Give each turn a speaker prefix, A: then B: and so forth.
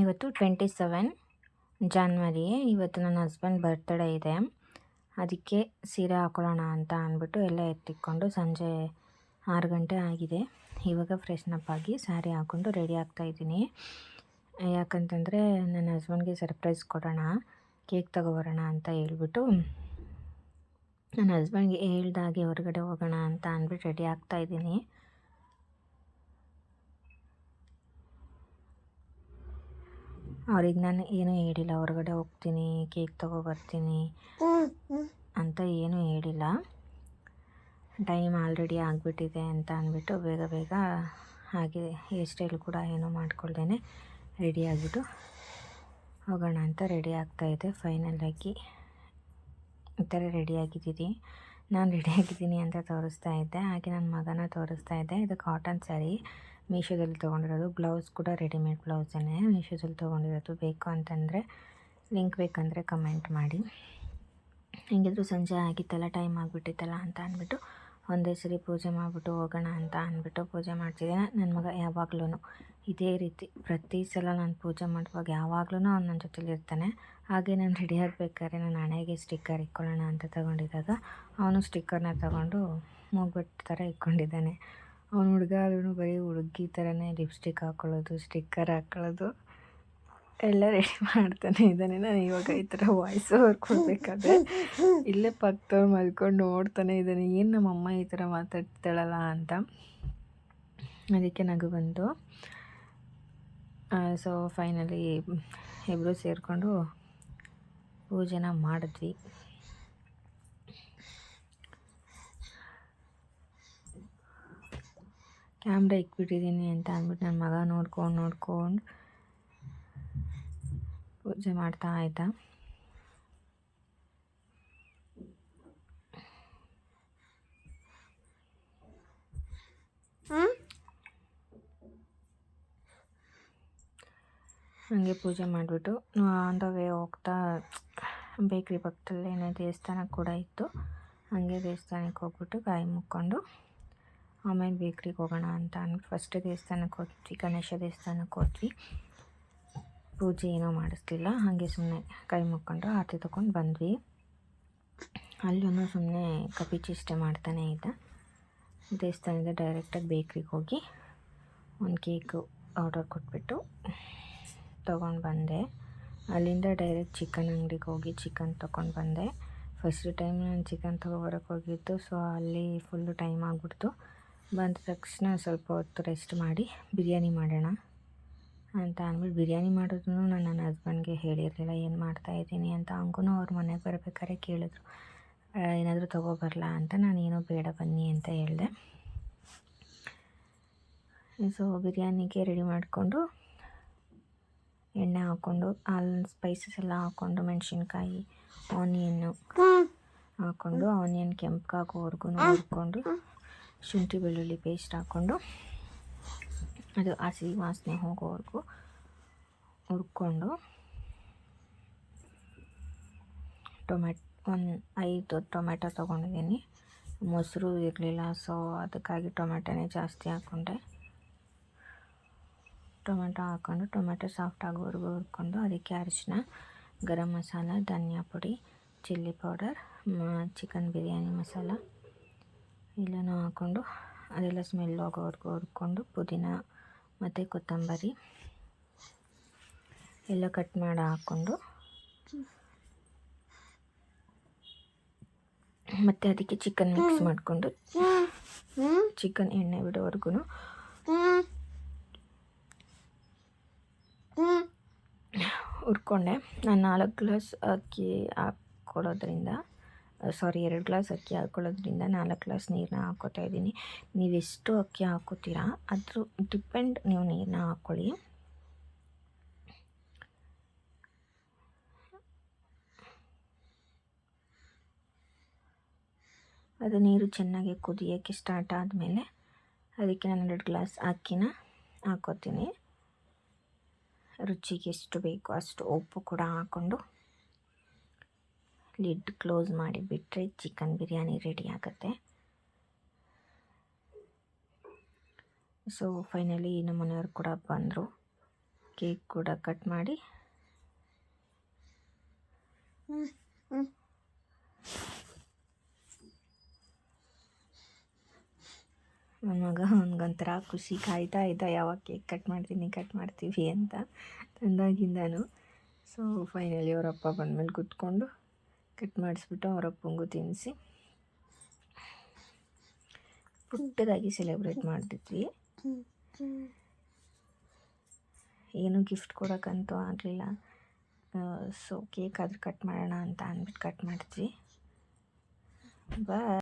A: ಇವತ್ತು 27 ಜಾನ್ವರಿ. ಇವತ್ತು ನನ್ನ ಹಸ್ಬೆಂಡ್ ಬರ್ತ್ಡೇ ಇದೆ. ಅದಕ್ಕೆ ಸೀರೆ ಹಾಕೊಳ್ಳೋಣ ಅಂತ ಅಂದ್ಬಿಟ್ಟು ಎಲ್ಲ ಎತ್ತಿಕ್ಕೊಂಡು ಸಂಜೆ 6 ಗಂಟೆ ಆಗಿದೆ. ಇವಾಗ ಫ್ರೆಶ್ನಪ್ ಆಗಿ ಸ್ಯಾರಿ ಹಾಕ್ಕೊಂಡು ರೆಡಿ ಆಗ್ತಾಯಿದ್ದೀನಿ. ಯಾಕಂತಂದರೆ ನನ್ನ ಹಸ್ಬೆಂಡ್ಗೆ ಸರ್ಪ್ರೈಸ್ ಕೊಡೋಣ, ಕೇಕ್ ತೊಗೊಬರೋಣ ಅಂತ ಹೇಳ್ಬಿಟ್ಟು ನನ್ನ ಹಸ್ಬೆಂಡ್ಗೆ ಹೇಳ್ದಾಗೆ ಹೊರಗಡೆ ಹೋಗೋಣ ಅಂತ ಅಂದ್ಬಿಟ್ಟು ರೆಡಿ ಆಗ್ತಾಯಿದ್ದೀನಿ. ಅವ್ರಿಗೆ ನಾನು ಏನೂ ಹೇಳಿಲ್ಲ, ಹೊರಗಡೆ ಹೋಗ್ತೀನಿ, ಕೇಕ್ ತೊಗೊಬರ್ತೀನಿ ಅಂತ ಏನೂ ಹೇಳಿಲ್ಲ. ಟೈಮ್ ಆಲ್ರೆಡಿ ಆಗಿಬಿಟ್ಟಿದೆ ಅಂತ ಅಂದ್ಬಿಟ್ಟು ಬೇಗ ಬೇಗ ಹಾಗೆ ಹೇರ್ ಸ್ಟೈಲ್ ಕೂಡ ಏನೂ ಮಾಡ್ಕೊಳ್ದೇನೆ ರೆಡಿ ಆಗಿಬಿಟ್ಟು ಹೋಗೋಣ ಅಂತ ರೆಡಿ ಆಗ್ತಾಯಿದ್ದೆ. ಫೈನಲಾಗಿ ಈ ಥರ ರೆಡಿಯಾಗಿದ್ದೀನಿ. ನಾನು ರೆಡಿಯಾಗಿದ್ದೀನಿ ಅಂತ ತೋರಿಸ್ತಾ ಇದ್ದೆ, ಹಾಗೆ ನನ್ನ ಮಗನ ತೋರಿಸ್ತಾ ಇದ್ದೆ. ಇದು ಕಾಟನ್ ಸ್ಯಾರಿ ಮೀಶೋದಲ್ಲಿ ತೊಗೊಂಡಿರೋದು. ಬ್ಲೌಸ್ ಕೂಡ ರೆಡಿಮೇಡ್ ಬ್ಲೌಸನ್ನೇ ಮೀಶೋದಲ್ಲಿ ತೊಗೊಂಡಿರೋದು. ಬೇಕು ಅಂತಂದರೆ ಲಿಂಕ್ ಬೇಕಂದರೆ ಕಮೆಂಟ್ ಮಾಡಿ. ಹೆಂಗಿದ್ರು ಸಂಜೆ ಆಗಿತ್ತಲ್ಲ, ಟೈಮ್ ಆಗಿಬಿಟ್ಟಿತ್ತಲ್ಲ ಅಂತ ಅಂದ್ಬಿಟ್ಟು ಒಂದೇ ಸರಿ ಪೂಜೆ ಮಾಡಿಬಿಟ್ಟು ಹೋಗೋಣ ಅಂತ ಅಂದ್ಬಿಟ್ಟು ಪೂಜೆ ಮಾಡ್ತಿದ್ದೆ. ನನ್ನ ಮಗ ಯಾವಾಗ್ಲೂ ಇದೇ ರೀತಿ ಪ್ರತಿ ಸಲ ನಾನು ಪೂಜೆ ಮಾಡುವಾಗ ಯಾವಾಗ್ಲೂ ಅವ್ನು ನನ್ನ ಜೊತೆಲಿ ಇರ್ತಾನೆ. ಹಾಗೆ ನಾನು ರೆಡಿ ಆಗಬೇಕಾದ್ರೆ ನನ್ನ ಹಣೆಗೆ ಸ್ಟಿಕ್ಕರ್ ಇಕ್ಕೊಳ್ಳೋಣ ಅಂತ ತಗೊಂಡಿದ್ದಾಗ ಅವನು ಸ್ಟಿಕ್ಕರ್ನ ತಗೊಂಡು ಮೂಗ್ಬೆಟ್ಟು ಥರ ಇಕ್ಕೊಂಡಿದ್ದಾನೆ. ಅವ್ನು ಹುಡುಗ ಆದ್ರೂ ಬರೀ ಹುಡುಗಿ ಥರನೇ ಲಿಪ್ಸ್ಟಿಕ್ ಹಾಕ್ಕೊಳ್ಳೋದು, ಸ್ಟಿಕ್ಕರ್ ಹಾಕ್ಕೊಳ್ಳೋದು ಎಲ್ಲ ರೆಡಿ ಮಾಡ್ತಾನೆ ಇದ್ದಾನೆ. ನಾನು ಇವಾಗ ಈ ಥರ ವಾಯ್ಸ್ ಓವರ್ ಕೊಡಬೇಕಾದ್ರೆ ಇಲ್ಲೇ ಪಕ್ಕದವ್ರು ಮಲ್ಕೊಂಡು ನೋಡ್ತಾನೆ ಇದ್ದಾನೆ, ಏನು ನಮ್ಮಮ್ಮ ಈ ಥರ ಮಾತಾಡ್ತಾಳಲ್ಲ ಅಂತ. ಅದಕ್ಕೆ ನಗು ಬಂತು. ಸೊ ಫೈನಲಿ ಇಬ್ಬರು ಸೇರಿಕೊಂಡು ಪೂಜೆನ ಮಾಡಿದ್ವಿ. ಕ್ಯಾಮ್ರಾ ಇಕ್ಬಿಟ್ಟಿದ್ದೀನಿ ಅಂತ ಅಂದ್ಬಿಟ್ಟು ನನ್ನ ಮಗ ನೋಡ್ಕೊಂಡು ಪೂಜೆ ಮಾಡ್ತಾ ಆಯ್ತಾ. ಹಾಗೆ ಪೂಜೆ ಮಾಡಿಬಿಟ್ಟು ಆನ್ ದ ವೇ ಹೋಗ್ತಾ ಬೇಕ್ರಿ ಪಕ್ಕದಲ್ಲೇ ಏನೋ ದೇವಸ್ಥಾನ ಕೂಡ ಇತ್ತು. ಹಾಗೆ ದೇವಸ್ಥಾನಕ್ಕೆ ಹೋಗ್ಬಿಟ್ಟು ಬಾಯಿ ಮುಕ್ಕೊಂಡು ಆಮೇಲೆ ಬೇಕ್ರಿಗೆ ಹೋಗೋಣ ಅಂತ ಅಂದ್ಬಿಟ್ಟು ಫಸ್ಟ್ ದೇವಸ್ಥಾನಕ್ಕೆ ಹೋಗಿದ್ವಿ, ಗಣೇಶ ದೇವಸ್ಥಾನಕ್ಕೆ ಹೋದ್ವಿ. ಪೂಜೆ ಏನೋ ಮಾಡಿಸ್ಲಿಲ್ಲ, ಹಾಗೆ ಸುಮ್ಮನೆ ಕೈ ಮುಕ್ಕೊಂಡು ಆರತಿ ತೊಗೊಂಡು ಬಂದ್ವಿ. ಅಲ್ಲೂ ಸುಮ್ಮನೆ ಕಪಿ ಚೇಷ್ಟೆ ಮಾಡ್ತಾನೆ ಇದ್ದ. ದೇವಸ್ಥಾನದಿಂದ ಡೈರೆಕ್ಟಾಗಿ ಬೇಕ್ರಿಗೆ ಹೋಗಿ ಒಂದು ಕೇಕು ಆರ್ಡರ್ ಕೊಟ್ಬಿಟ್ಟು ತೊಗೊಂಡು ಬಂದೆ. ಅಲ್ಲಿಂದ ಡೈರೆಕ್ಟ್ ಚಿಕನ್ ಅಂಗಡಿಗೆ ಹೋಗಿ ಚಿಕನ್ ತೊಗೊಂಡು ಬಂದೆ. ಫಸ್ಟ್ ಟೈಮ್ ನಾನು ಚಿಕನ್ ತೊಗೊಬರೋಕ್ಕೆ ಹೋಗಿದ್ದು, ಸೊ ಅಲ್ಲಿ ಫುಲ್ಲು ಟೈಮ್ ಆಗಿಬಿಡ್ತು. ಬಂದ ತಕ್ಷಣ ಸ್ವಲ್ಪ ಹೊತ್ತು ರೆಸ್ಟ್ ಮಾಡಿ ಬಿರಿಯಾನಿ ಮಾಡೋಣ ಅಂತ ಅಂದ್ಬಿಟ್ಟು ಬಿರಿಯಾನಿ ಮಾಡೋದನ್ನು ನಾನು ನನ್ನ ಹಸ್ಬೆಂಡ್ಗೆ ಹೇಳಿರಲಿಲ್ಲ ಏನು ಮಾಡ್ತಾಯಿದ್ದೀನಿ ಅಂತ. ಹಂಗೂ ಅವ್ರ ಮನೆಗೆ ಬರ್ಬೇಕಾದ್ರೆ ಕೇಳಿದ್ರು ಏನಾದರೂ ತೊಗೊಬರಲ್ಲ ಅಂತ. ನಾನು ಏನೋ ಬೇಡ ಬನ್ನಿ ಅಂತ ಹೇಳಿದೆ. ಸೊ ಬಿರಿಯಾನಿಗೆ ರೆಡಿ ಮಾಡಿಕೊಂಡು ಎಣ್ಣೆ ಹಾಕ್ಕೊಂಡು ಅಲ್ಲಿ ಸ್ಪೈಸಸ್ ಎಲ್ಲ ಹಾಕ್ಕೊಂಡು ಮೆಣಸಿನ್ಕಾಯಿ ಆನಿಯನ್ನು ಹಾಕ್ಕೊಂಡು ಆನಿಯನ್ ಕೆಂಪಾಗೋವರೆಗೂ ಹುರ್ಕೊಂಡು ಶುಂಠಿ ಬೆಳ್ಳುಳ್ಳಿ ಪೇಸ್ಟ್ ಹಾಕ್ಕೊಂಡು ಅದು ಹಸಿ ವಾಸನೆ ಹೋಗೋವರೆಗೂ ಹುರ್ಕೊಂಡು ಒಂದು 5 ಟೊಮೆಟೊ ತೊಗೊಂಡಿದ್ದೀನಿ. ಮೊಸರು ಇರಲಿಲ್ಲ, ಸೊ ಅದಕ್ಕಾಗಿ ಟೊಮೆಟೊನೇ ಜಾಸ್ತಿ ಹಾಕ್ಕೊಂಡೆ. ಟೊಮೆಟೊ ಹಾಕ್ಕೊಂಡು ಟೊಮೆಟೊ ಸಾಫ್ಟ್ ಆಗೋವರೆಗೂ ಹುರ್ಕೊಂಡು ಅದಕ್ಕೆ ಅರಿಶಿನ, ಗರಂ ಮಸಾಲ, ಧನಿಯಾ ಪುಡಿ, chilli powder, chicken biryani masala ಎಲ್ಲನೂ ಹಾಕ್ಕೊಂಡು ಅದೆಲ್ಲ ಸ್ಮೆಲ್ ಹೋಗೋವರೆಗೂ ಹುರ್ಕೊಂಡು ಪುದೀನ ಮತ್ತು ಕೊತ್ತಂಬರಿ ಎಲ್ಲ ಕಟ್ ಮಾಡಿ ಹಾಕ್ಕೊಂಡು ಮತ್ತು ಅದಕ್ಕೆ ಚಿಕನ್ ಮಿಕ್ಸ್ ಮಾಡಿಕೊಂಡು ಚಿಕನ್ ಎಣ್ಣೆ ಬಿಡೋವರೆಗೂ ಹುರ್ಕೊಂಡೆ. ನಾನು 4 ಗ್ಲಾಸ್ ಅಕ್ಕಿ ಹಾಕ್ಕೊಳ್ಳೋದ್ರಿಂದ 2 ಗ್ಲಾಸ್ ಅಕ್ಕಿ ಹಾಕ್ಕೊಳ್ಳೋದ್ರಿಂದ 4 ಗ್ಲಾಸ್ ನೀರನ್ನ ಹಾಕ್ಕೋತಾ ಇದ್ದೀನಿ. ನೀವೆಷ್ಟು ಅಕ್ಕಿ ಹಾಕ್ಕೋತೀರಾ ಅದ್ರ ಡಿಪೆಂಡ್ ನೀವು ನೀರನ್ನ ಹಾಕ್ಕೊಳ್ಳಿ. ಅದು ನೀರು ಚೆನ್ನಾಗಿ ಕುದಿಯೋಕ್ಕೆ ಸ್ಟಾರ್ಟ್ ಆದಮೇಲೆ ಅದಕ್ಕೆ ನಾನು 2 ಗ್ಲಾಸ್ ಅಕ್ಕಿನ ಹಾಕ್ಕೋತೀನಿ. ರುಚಿಗೆ ಎಷ್ಟು ಬೇಕೋ ಅಷ್ಟು ಉಪ್ಪು ಕೂಡ ಹಾಕ್ಕೊಂಡು ಲಿಡ್ ಕ್ಲೋಸ್ ಮಾಡಿ ಬಿಟ್ಟರೆ ಚಿಕನ್ ಬಿರಿಯಾನಿ ರೆಡಿ ಆಗುತ್ತೆ. ಸೊ ಫೈನಲಿ ನಮ್ಮ ಮನೆಯವ್ರು ಕೂಡ ಬಂದರು. ಕೇಕ್ ಕೂಡ ಕಟ್ ಮಾಡಿ ನನ್ನ ಮಗ ಅವನಿಗೊಂಥರ ಖುಷಿ, ಕಾಯ್ತಾ ಇದ್ದ ಯಾವಾಗ ಕೇಕ್ ಕಟ್ ಮಾಡ್ತೀವಿ ಅಂತ ತಂದಾಗಿಂದನು. ಸೊ ಫೈನಲಿ ಅವರಪ್ಪ ಬಂದಮೇಲೆ ಕೂತ್ಕೊಂಡು ಕಟ್ ಮಾಡಿಸ್ಬಿಟ್ಟು ಅವರಪ್ಪಂಗೂ ತಿನ್ನಿಸಿ ಪುಟ್ಟದಾಗಿ ಸೆಲೆಬ್ರೇಟ್ ಮಾಡ್ತಿದ್ವಿ. ಏನು ಗಿಫ್ಟ್ ಕೊಡೋಕ್ಕಂತೂ ಆಗಲಿಲ್ಲ. ಸೊ ಕೇಕ್ ಆದರೂ ಕಟ್ ಮಾಡೋಣ ಅಂತ ಅಂದ್ಬಿಟ್ಟು ಕಟ್ ಮಾಡಿದ್ವಿ. ಬಾಯ್.